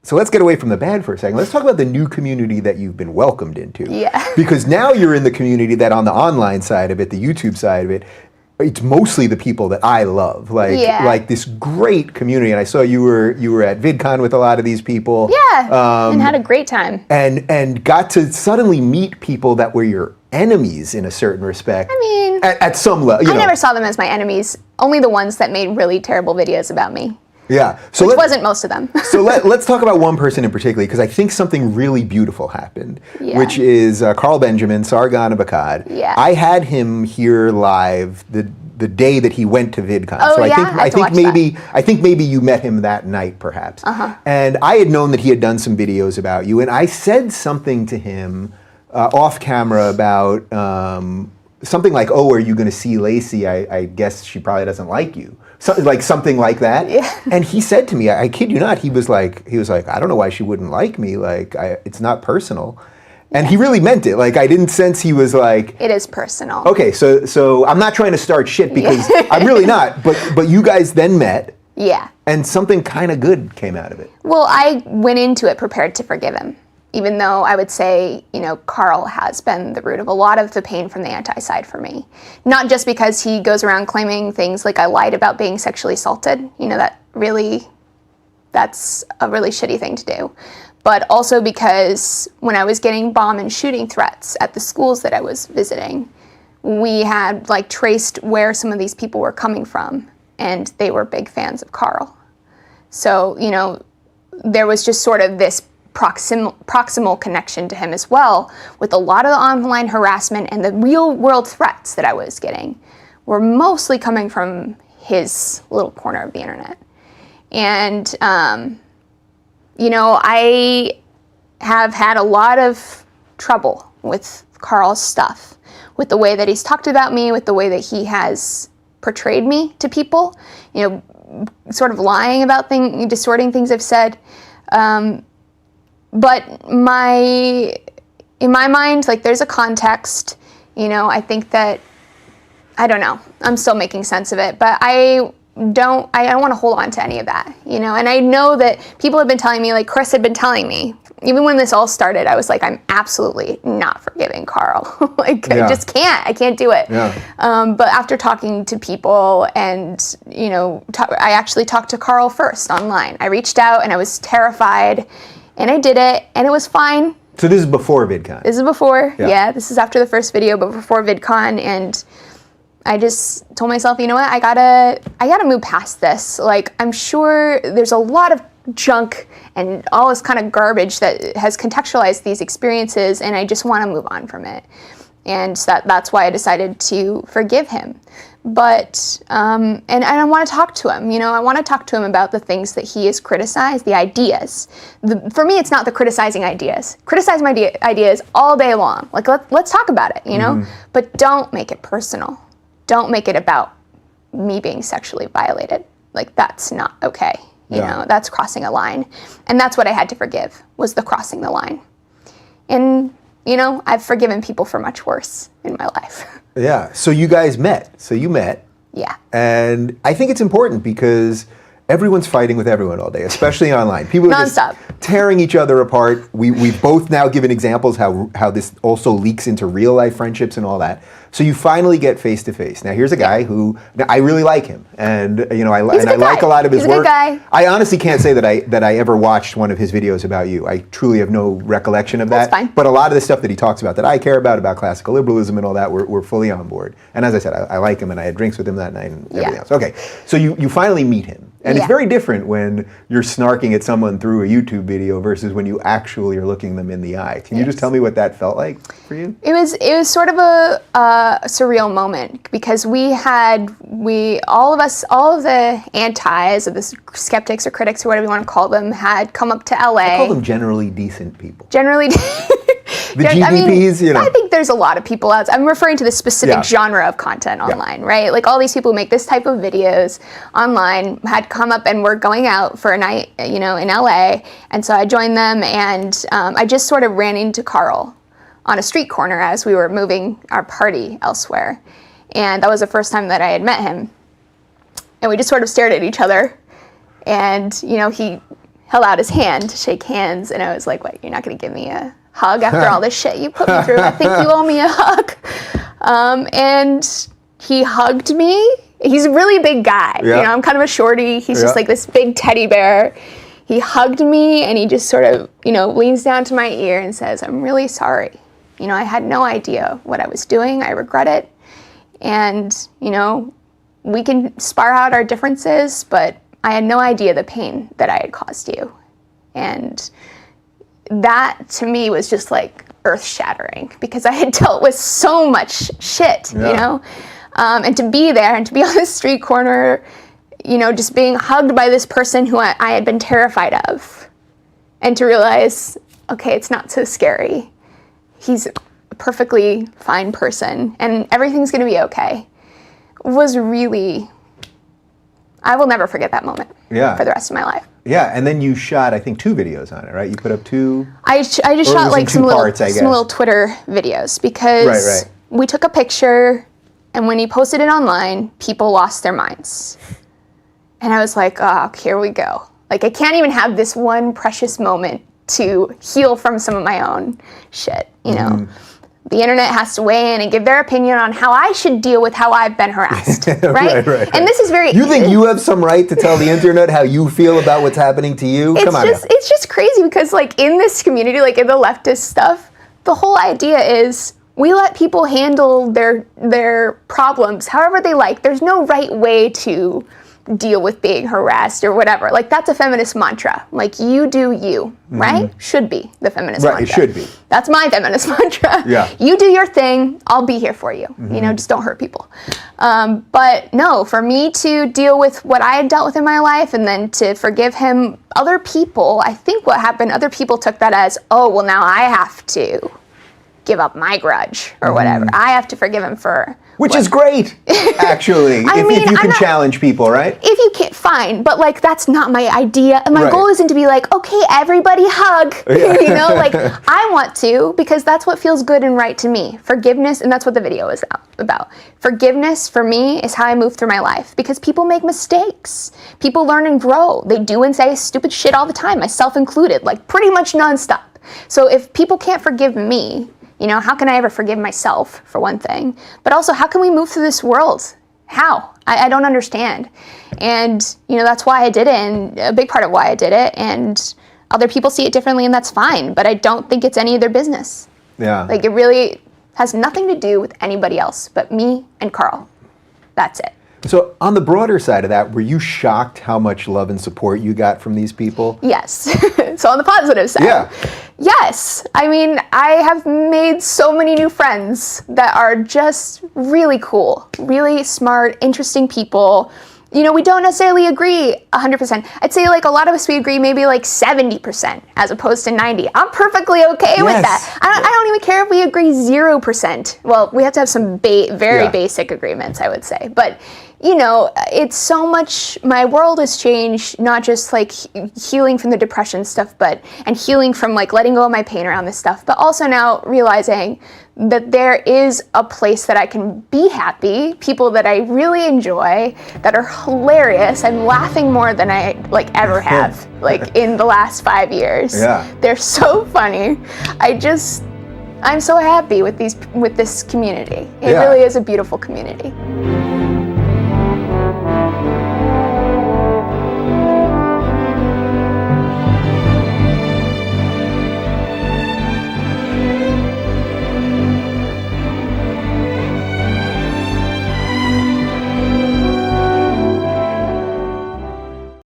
So let's get away from the bad for a second. Let's talk about the new community that you've been welcomed into. Yeah. Because now you're in the community that on the online side of it, the YouTube side of it, it's mostly the people that I love, like this great community. And I saw you were at VidCon with a lot of these people. Yeah, and had a great time. And got to suddenly meet people that were your enemies in a certain respect. I mean, at some level, I never saw them as my enemies. Only the ones that made really terrible videos about me. Yeah, so which wasn't most of them. So let's talk about one person in particular, because I think something really beautiful happened, which is Carl Benjamin, Sargon of Akkad. Yeah. I had him here live the day that he went to VidCon. Oh, so yeah? I think maybe you met him that night, perhaps. And I had known that he had done some videos about you, and I said something to him off camera about something like, "Oh, are you going to see Laci? I guess she probably doesn't like you." Something like that. Yeah. And he said to me, I kid you not, he was like, I don't know why she wouldn't like me. Like, it's not personal. And he really meant it. Like, I didn't sense he was like... It is personal. Okay, so I'm not trying to start shit because I'm really not. But you guys then met. Yeah. And something kind of good came out of it. Well, I went into it prepared to forgive him. Even though I would say, Carl has been the root of a lot of the pain from the anti-side for me. Not just because he goes around claiming things like I lied about being sexually assaulted. That's a really shitty thing to do. But also because when I was getting bomb and shooting threats at the schools that I was visiting, we had traced where some of these people were coming from, and they were big fans of Carl. So, there was just sort of this proximal connection to him as well, with a lot of the online harassment and the real world threats that I was getting were mostly coming from his little corner of the internet. And, I have had a lot of trouble with Carl's stuff, with the way that he's talked about me, with the way that he has portrayed me to people, sort of lying about things, distorting things I've said. But in my mind, there's a context, I think that, I don't know, I'm still making sense of it, but I don't want to hold on to any of that, and I know that people have been telling me, Chris had been telling me, even when this all started, I was like, I'm absolutely not forgiving Carl. I just can't, I can't do it. Yeah. But after talking to people and, I actually talked to Carl first online. I reached out and I was terrified. And I did it, and it was fine. So this is before VidCon? This is before, yeah. This is after the first video, but before VidCon, and I just told myself, you know what, I gotta move past this. I'm sure there's a lot of junk and all this kind of garbage that has contextualized these experiences, and I just want to move on from it. And that's why I decided to forgive him. But, and I want to talk to him, I want to talk to him about the things that he has criticized, the ideas. For me, it's not the criticizing ideas. Criticize my ideas all day long. Let's talk about it, But don't make it personal. Don't make it about me being sexually violated. That's not okay. You know, that's crossing a line. And that's what I had to forgive, was the crossing the line. And, I've forgiven people for much worse in my life. Yeah, so you guys met. So you met. Yeah. And I think it's important because everyone's fighting with everyone all day, especially online. People are just tearing each other apart. We've both now given examples how this also leaks into real life friendships and all that. So you finally get face to face. Now here's a guy who I really like him, and I like a lot of his work. I honestly can't say that I ever watched one of his videos about you. I truly have no recollection of that. That's fine. But a lot of the stuff that he talks about that I care about classical liberalism and all that, we're fully on board. And as I said, I like him, and I had drinks with him that night and everything else. Okay, so you finally meet him. And it's very different when you're snarking at someone through a YouTube video versus when you actually are looking them in the eye. Can you just tell me what that felt like for you? It was sort of a surreal moment, because all of the antis, or the skeptics or critics or whatever you want to call them, had come up to LA. I call them generally decent people. Generally the GDPs, I think there's a lot of people out. I'm referring to the specific genre of content online, right? All these people who make this type of videos online had come up and were going out for a night, in LA. And so I joined them, and I just sort of ran into Carl on a street corner as we were moving our party elsewhere. And that was the first time that I had met him. And we just sort of stared at each other. And, he held out his hand to shake hands, and I was like, what, you're not going to give me a hug after all this shit you put me through? I think you owe me a hug. And he hugged me. He's a really big guy. Yeah. You know, I'm kind of a shorty. He's just like this big teddy bear. He hugged me, and he just sort of, you know, leans down to my ear and says, I'm really sorry. You know, I had no idea what I was doing. I regret it. And, you know, we can spar out our differences, but I had no idea the pain that I had caused you. And that, to me, was just like earth-shattering, because I had dealt with so much shit, you know? And to be there and to be on the street corner, you know, just being hugged by this person who I had been terrified of, and to realize, okay, it's not so scary. He's a perfectly fine person, and everything's going to be okay, was really, I will never forget that moment for the rest of my life. Yeah, and then you shot, I think, 2 videos on it, right? You put up 2? I just shot like some little Twitter videos, because we took a picture, and when he posted it online, people lost their minds. And I was like, oh, here we go. Like, I can't even have this one precious moment to heal from some of my own shit, you know? The internet has to weigh in and give their opinion on how I should deal with how I've been harassed, right? And this is very... You think you have some right to tell the internet how you feel about what's happening to you? Come on. It's just crazy, because, like, in this community, like in the leftist stuff, the whole idea is we let people handle their problems however they like. There's no right way to deal with being harassed or whatever. Like, that's a feminist mantra. Like, you do you, right? Should be the feminist mantra. Right, it should be. That's my feminist mantra. Yeah. You do your thing, I'll be here for you. You know, just don't hurt people. But no, for me to deal with what I had dealt with in my life, and then to forgive him, other people, I think what happened, other people took that as, oh, well, now I have to give up my grudge or whatever. I have to forgive him for... Which is great, actually, if you can challenge people, right? If you can't, fine, but, like, that's not my idea. And my goal isn't to be like, okay, everybody hug, you know? Like, I want to, because that's what feels good and right to me. Forgiveness, and that's what the video is about. Forgiveness, for me, is how I move through my life, because people make mistakes. People learn and grow. They do and say stupid shit all the time, myself included, like, pretty much nonstop. So if people can't forgive me, you know, how can I ever forgive myself, for one thing? But also, how can we move through this world? How? I don't understand. And, you know, that's why I did it, and a big part of why I did it. And other people see it differently, and that's fine. But I don't think it's any of their business. Yeah. Like, it really has nothing to do with anybody else but me and Carl. That's it. So on the broader side of that, were you shocked how much love and support you got from these people? Yes. So on the positive side, yes. I mean, I have made so many new friends that are just really cool, really smart, interesting people. You know, we don't necessarily agree 100%. I'd say, like, a lot of us, we agree maybe like 70% as opposed to 90. I'm perfectly okay with that. I don't even care if we agree 0%. Well, we have to have some very basic agreements, I would say. But, you know, it's so much, my world has changed, not just like healing from the depression stuff, and healing from like letting go of my pain around this stuff, but also now realizing that there is a place that I can be happy, people that I really enjoy, that are hilarious. I'm laughing more than I like ever have, like in the last 5 years. Yeah. They're so funny. I'm so happy with this community. It really is a beautiful community.